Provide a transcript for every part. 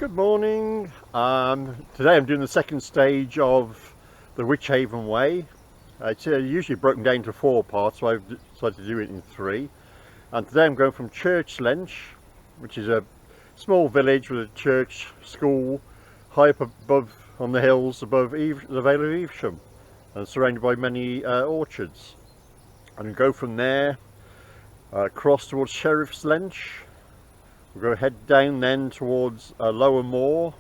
Good morning. Today I'm doing the second stage of the Wychavon way. It's usually broken down into 4 parts, so I've decided to do it in 3. And today I'm going from Lench, which is a small village with a church, school, high up above on the hills above the Vale of Evesham, and surrounded by many orchards. And go from there across towards Sheriff's Lench. We'll go head down then towards Lower Moor,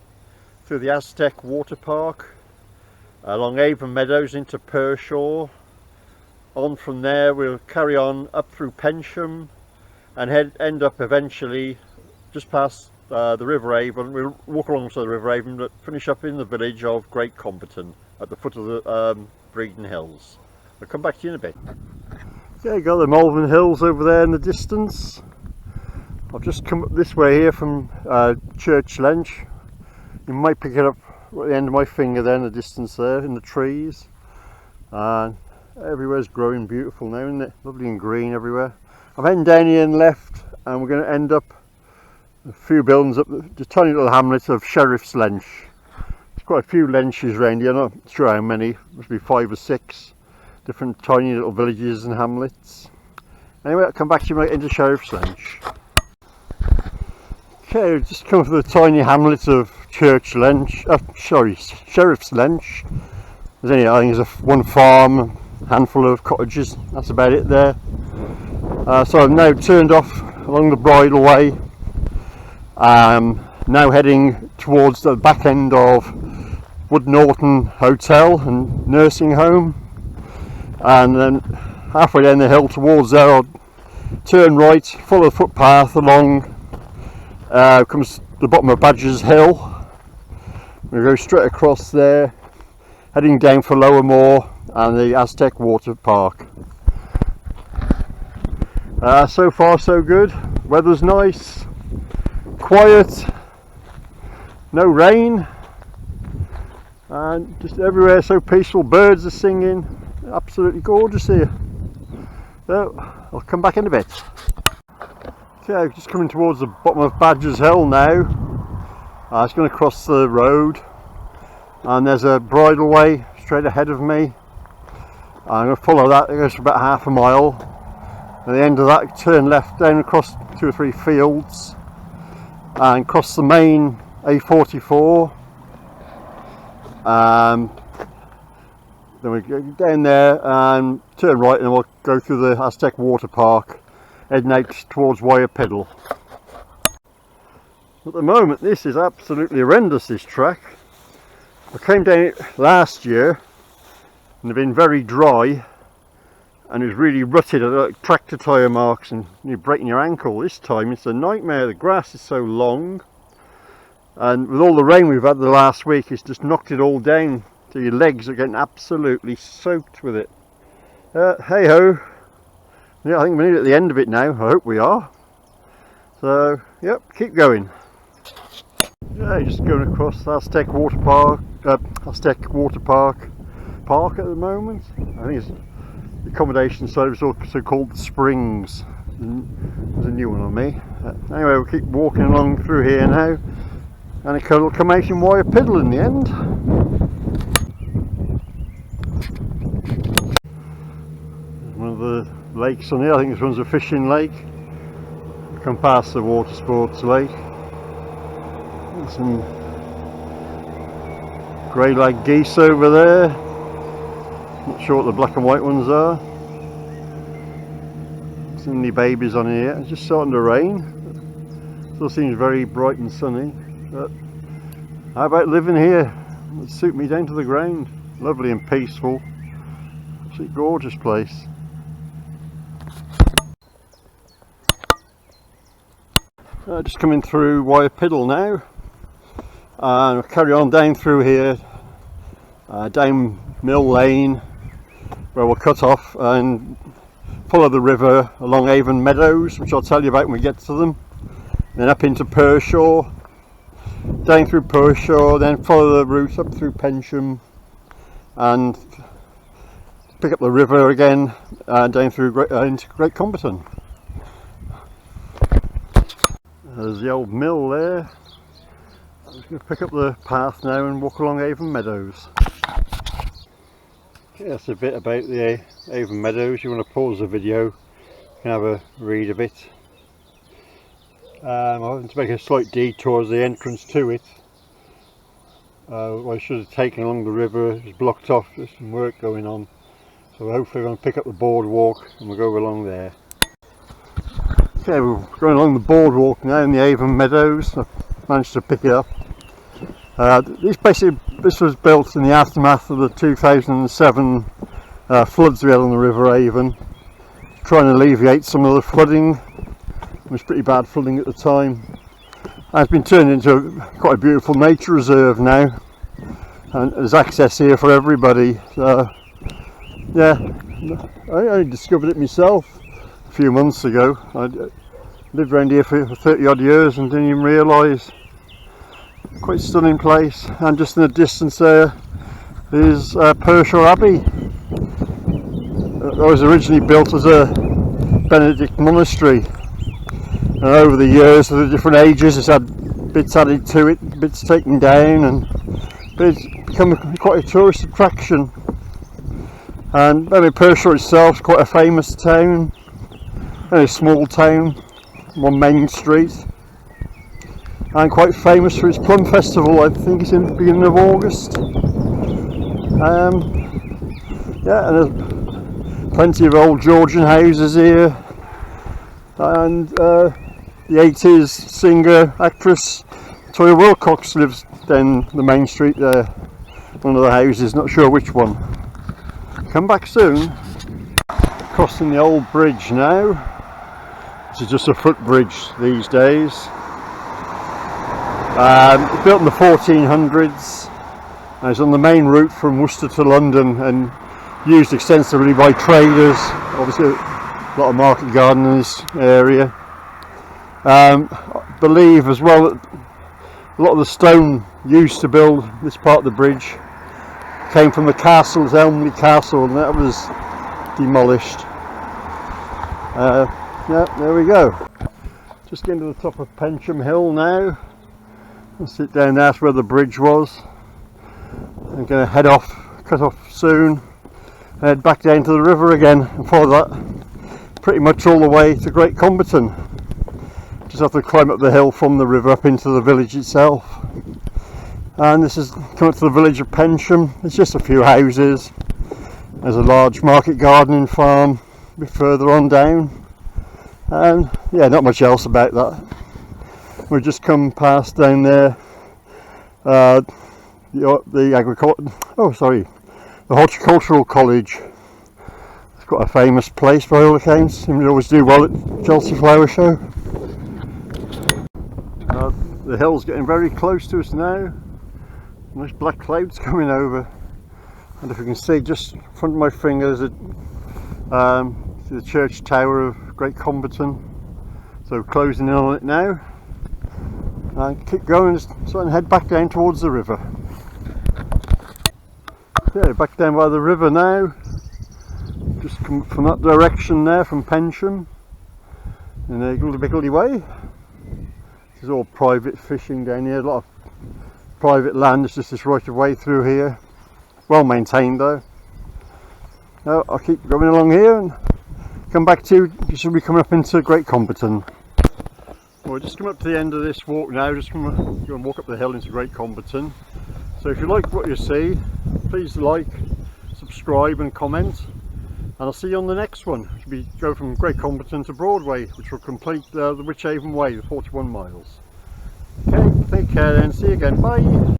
through the Aztec Water Park, along Avon Meadows into Pershore. On from there we'll carry on up through Pershore and end up eventually just past the River Avon. We'll walk alongside the River Avon but finish up in the village of Great Comberton at the foot of the Breedon Hills. I'll come back to you in a bit. Okay, got the Malvern Hills over there in the distance. I've just come up this way here from Lench. You might pick it up at the end of my finger there in the distance there in the trees. And everywhere's growing beautiful now, isn't it? Lovely and green everywhere. I'm heading down here and left, and we're going to end up a few buildings up the tiny little hamlet of Sheriff's Lench. There's quite a few Lenches around here, I'm not sure how many, must be 5 or 6 different tiny little villages and hamlets. Anyway, I'll come back to you into Sheriff's Lench. Okay, we've just come to the tiny hamlet of Sheriff's Lench. There's only, I think there's one farm, a handful of cottages, that's about it there. So I've now turned off along the Bridleway, now heading towards the back end of Wood Norton Hotel and Nursing Home, and then halfway down the hill towards there I'll turn right, follow the footpath along. Comes the bottom of Badger's Hill. We'll go straight across there, heading down for Lower Moor and the Aztec Water Park. So far so good. Weather's nice, quiet, no rain, and just everywhere so peaceful. Birds are singing, absolutely gorgeous here. So I'll come back in a bit. Okay, just coming towards the bottom of Badger's Hill now. It's going to cross the road, and there's a bridleway straight ahead of me. I'm going to follow that. It goes for about half a mile. At the end of that, turn left down across 2 or 3 fields and cross the main A44. Then we go down there and turn right, and we'll go through the Aztec Water Park, heading out towards Wychavon. At the moment this is absolutely horrendous, this track. I came down it last year and it's been very dry, and it was really rutted, like tractor tyre marks, and you're breaking your ankle. This time it's a nightmare. The grass is so long, and with all the rain we've had the last week, it's just knocked it all down, so your legs are getting absolutely soaked with it. Hey ho. Yeah, I think we're nearly at the end of it now. I hope we are. So, yep, keep going. Yeah, just going across Aztec Water Park at the moment. I think it's the accommodation side is also called Springs. There's a new one on me. Anyway, we'll keep walking along through here now, and it will come out in Wychavon in the end. One of the lakes on here, I think this one's a fishing lake. Come past the water sports lake. There's some grey lag geese over there. Not sure what the black and white ones are. There's any babies on here. It's just starting to rain. Still seems very bright and sunny. But how about living here? It would suit me down to the ground. Lovely and peaceful. Absolutely gorgeous place. Just coming through Wychavon now, and we'll carry on down through here, down Mill Lane, where we'll cut off and follow the river along Avon Meadows, which I'll tell you about when we get to them, then up into Pershore, down through Pershore, then follow the route up through Pershore and pick up the river again, down through into Great Comberton. There's the old mill there, I'm just going to pick up the path now and walk along Avon Meadows. Okay, that's a bit about the Avon Meadows. You want to pause the video, you can have a read of it. I'm having to make a slight detour as the entrance to it. I should have taken along the river, it's blocked off, there's some work going on. So hopefully we're going to pick up the boardwalk and we'll go along there. Okay, we're going along the boardwalk now in the Avon Meadows. I've managed to pick it up. This was built in the aftermath of the 2007 floods we had on the River Avon, trying to alleviate some of the flooding. It was pretty bad flooding at the time. It's been turned into quite a beautiful nature reserve now, and there's access here for everybody. So, yeah, I discovered it myself a few months ago. I lived around here for 30 odd years and didn't even realise. Quite a stunning place, and just in the distance there is Pershore Abbey. It was originally built as a Benedict monastery, and over the years, of the different ages, it's had bits added to it, bits taken down, but it's become quite a tourist attraction. And Pershore itself is quite a famous town, a small town, one main street, and quite famous for its plum festival. I think it's in the beginning of August. Yeah, and there's plenty of old Georgian houses here, and the 80s singer, actress Toya Wilcox lives down the main street there, one of the houses, not sure which one. Come back soon. Crossing the old bridge now. This is just a footbridge these days. It's built in the 1400s, and it's on the main route from Worcester to London and used extensively by traders, obviously a lot of market garden in this area. I believe as well that a lot of the stone used to build this part of the bridge came from the castle, Elmley Castle, and that was demolished. Yeah, there we go. Just getting to the top of Pensham Hill now. I'll sit down there, that's where the bridge was. I'm going to head off, cut off soon, and head back down to the river again, and follow that pretty much all the way to Great Comberton. Just have to climb up the hill from the river up into the village itself. And this is coming up to the village of Pensham. It's just a few houses. There's a large market gardening farm a bit further on down, and yeah, not much else about that. We've just come past down there the horticultural college. It's quite a famous place by all accounts. Seems to always do well at Chelsea Flower Show. The hill's getting very close to us now. Nice black clouds coming over, and if you can see just in front of my fingers the church tower of Great Comberton. So closing in on it now, and keep going, so and head back down towards the river. Yeah, back down by the river now, just come from that direction there, from Pensham, in a higgledy-piggledy way. This is all private fishing down here, a lot of private land. It's just this right of way through here, well maintained though. Now I'll keep going along here and come back to, you should be coming up into Great Comberton. Well, we're just coming up to the end of this walk now, just going to walk up the hill into Great Comberton. So if you like what you see, please like, subscribe and comment, and I'll see you on the next one. We go from Great Comberton to Broadway, which will complete the Wychavon Way, the 41 miles. Okay, take care then, see you again, bye!